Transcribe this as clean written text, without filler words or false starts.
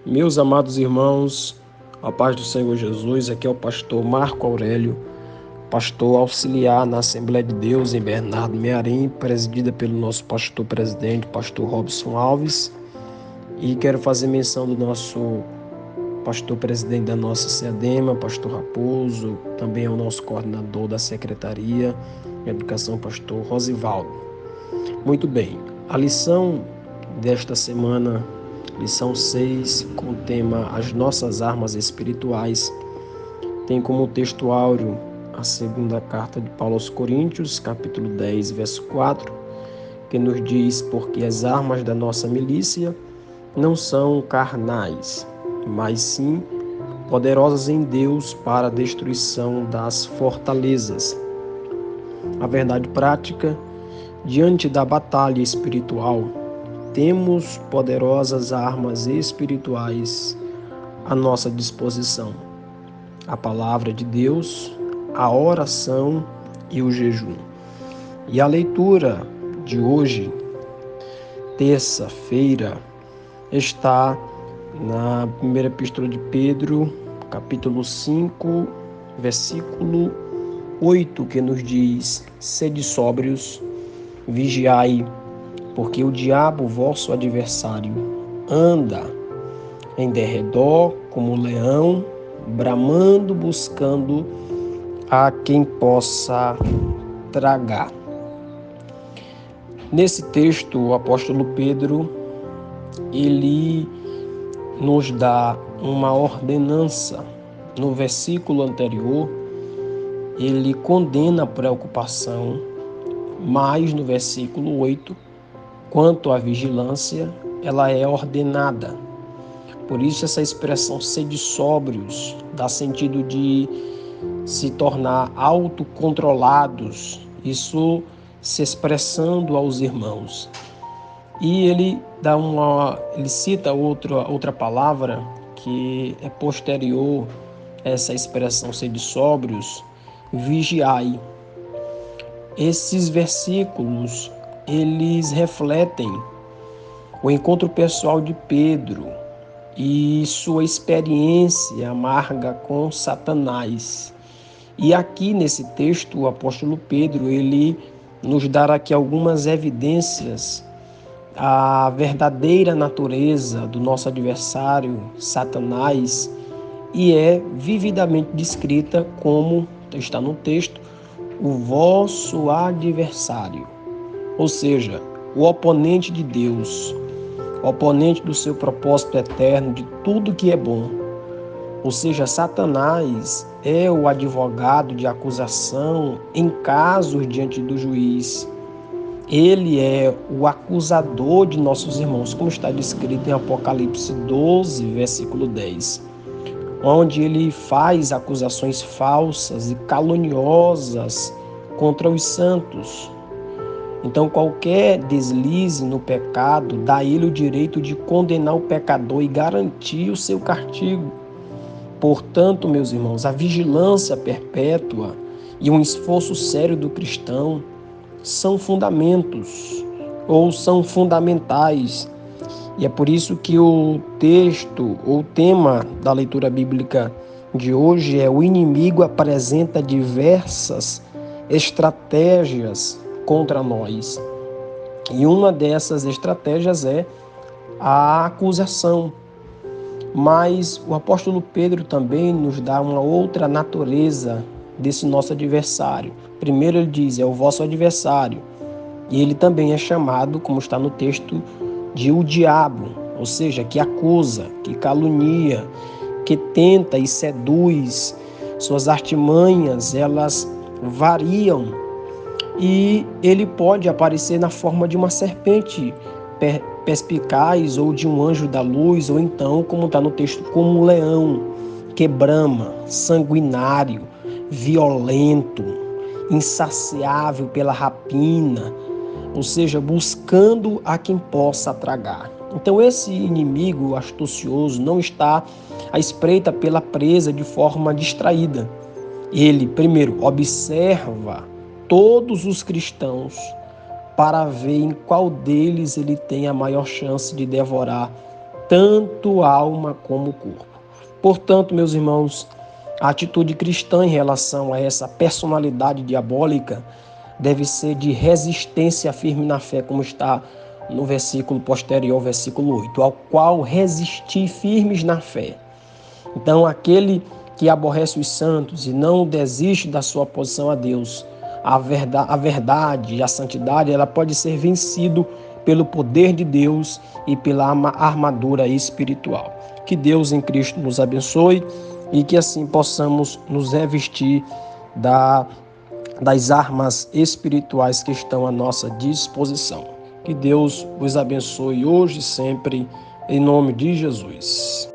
Meus amados irmãos, a paz do Senhor Jesus, aqui é o pastor Marco Aurélio, pastor auxiliar na Assembleia de Deus em Bernardo Mearim, presidida pelo nosso pastor presidente, pastor Robson Alves, e quero fazer menção do nosso pastor presidente da nossa SEADEMA, pastor Raposo, também é o nosso coordenador da Secretaria de Educação, pastor Rosivaldo. Muito bem, a lição desta semana, lição 6, com o tema As Nossas Armas Espirituais, tem como texto áureo a segunda carta de Paulo aos Coríntios, capítulo 10, verso 4, que nos diz: porque as armas da nossa milícia não são carnais, mas sim poderosas em Deus para a destruição das fortalezas. A verdade prática: diante da batalha espiritual, temos poderosas armas espirituais à nossa disposição: a palavra de Deus, a oração e o jejum. E a leitura de hoje, terça-feira, está na primeira epístola de Pedro, capítulo 5, versículo 8, que nos diz: sede sóbrios, vigiai, porque o diabo, vosso adversário, anda em derredor como leão, bramando, buscando a quem possa tragar. Nesse texto, o apóstolo Pedro, ele nos dá uma ordenança. No versículo anterior, ele condena a preocupação, mas no versículo 8, quanto à vigilância, ela é ordenada. Por isso essa expressão sede sóbrios dá sentido de se tornar autocontrolados, isso se expressando aos irmãos. E ele cita outra palavra que é posterior a essa expressão sede sóbrios, vigiai. Esses versículos, eles refletem o encontro pessoal de Pedro e sua experiência amarga com Satanás. E aqui nesse texto, o apóstolo Pedro, ele nos dá aqui algumas evidências a verdadeira natureza do nosso adversário, Satanás, e é vividamente descrita como está no texto, o vosso adversário, ou seja, o oponente de Deus, o oponente do seu propósito eterno, de tudo que é bom. Ou seja, Satanás é o advogado de acusação em casos diante do juiz. Ele é o acusador de nossos irmãos, como está descrito em Apocalipse 12, versículo 10, onde ele faz acusações falsas e caluniosas contra os santos. Então, qualquer deslize no pecado dá a ele o direito de condenar o pecador e garantir o seu castigo. Portanto, meus irmãos, a vigilância perpétua e um esforço sério do cristão são fundamentos ou são fundamentais. E é por isso que o texto ou tema da leitura bíblica de hoje é: o inimigo apresenta diversas estratégias contra nós. E uma dessas estratégias é a acusação. Mas o apóstolo Pedro também nos dá uma outra natureza desse nosso adversário. Primeiro ele diz, é o vosso adversário. E ele também é chamado, como está no texto, de o diabo, ou seja, que acusa, que calunia, que tenta e seduz. Suas artimanhas, elas variam. E ele pode aparecer na forma de uma serpente perspicaz, ou de um anjo da luz, ou então, como está no texto, como um leão que brama, sanguinário, violento, insaciável pela rapina, ou seja, buscando a quem possa tragar. Então esse inimigo astucioso não está à espreita pela presa de forma distraída. Ele, primeiro, observa todos os cristãos para ver em qual deles ele tem a maior chance de devorar tanto alma como corpo. Portanto, meus irmãos, a atitude cristã em relação a essa personalidade diabólica deve ser de resistência firme na fé, como está no versículo posterior, versículo 8, ao qual resistir firmes na fé. Então, aquele que aborrece os santos e não desiste da sua posição a Deus, a verdade e a santidade, ela pode ser vencido pelo poder de Deus e pela armadura espiritual. Que Deus em Cristo nos abençoe e que assim possamos nos revestir das armas espirituais que estão à nossa disposição. Que Deus vos abençoe hoje e sempre, em nome de Jesus.